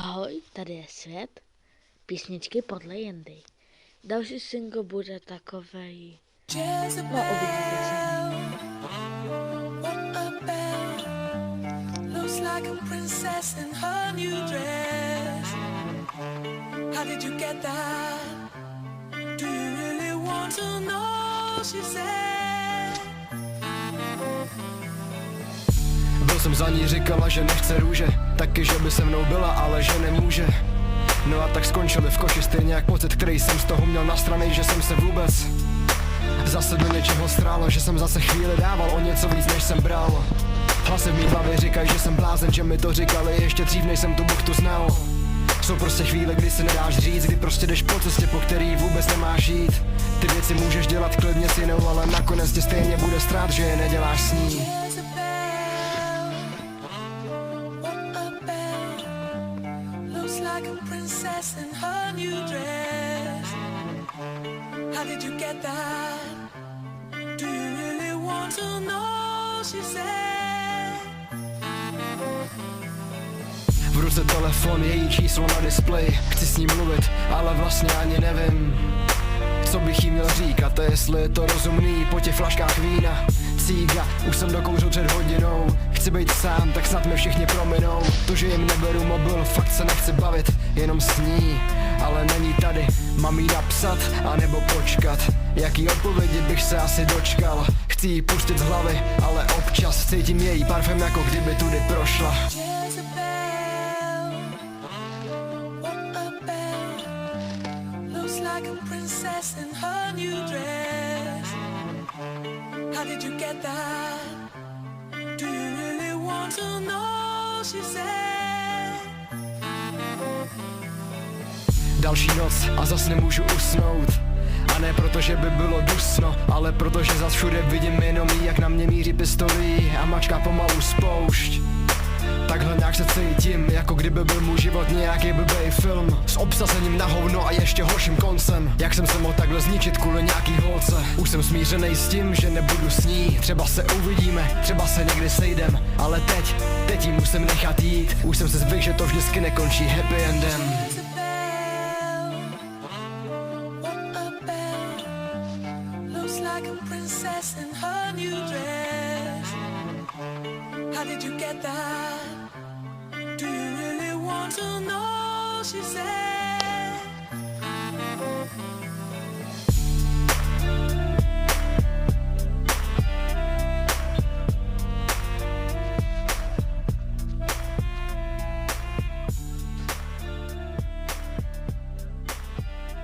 Ahoj, tady je Svět, písničky podle Jindy. Další single bude takovej, no uvidíte sami. What a belle, looks like a princess in her new dress. How did you get that? Do you really want to know? She said. Byl jsem za ní, říkala, že nechce růže, taky, že by se mnou byla, ale že nemůže. No a tak skončili v koši, stejně jak pocit, který jsem z toho měl na straně, že jsem se vůbec zase do něčeho strálo, že jsem zase chvíli dával o něco víc, než jsem bral. Hlasy v mý hlavě říkají, že jsem blázen, že mi to říkali ještě dřív, než jsem tu buchtu znal. Jsou prostě chvíle, kdy si nedáš říct, kdy prostě jdeš po cestě, po který vůbec nemáš jít. Ty věci můžeš dělat klidně s jinou, ale nakonec ti stejně bude strát, že je neděláš s ní. Princess in her new dress. How did you get that? Do you really want to know? She said. V ruce telefon, její číslo na displeji. Chci s ní mluvit, ale vlastně ani nevím, co bych jí měl říkat, a jestli je to rozumný po těch flaškách vína. Cíga, už jsem dokouřil před hodinou. Chci být sám, tak snad mi všichni prominou. To, že jim neberu mobil, fakt se nechci bavit jenom s ní, ale není tady. Mám jí napsat, anebo počkat? Jaký odpovědi bych se asi dočkal? Chci jí pustit z hlavy, ale občas cítím její parfém, jako kdyby tudy prošla. Princess in her new dress. How did you get that? Do you really want to know? She said. Další noc a zas nemůžu usnout. A ne proto, že by bylo dusno, ale protože zas všude vidím jenom jí, jak na mě míří pistolí a mačká pomalu spoušť. Takhle nějak se cítím, jako kdyby byl můj život nějaký blbej film s obsazením na hovno a ještě horším koncem. Jak jsem se mohl takhle zničit kvůli nějaký holce. Už jsem smířenej s tím, že nebudu s ní. Třeba se uvidíme, třeba se někdy sejdem, ale teď jí musím nechat jít. Už jsem se zvyk, že to vždycky nekončí happy endem. Princess in her new dress. How did you get that? Do you really want to know? She said.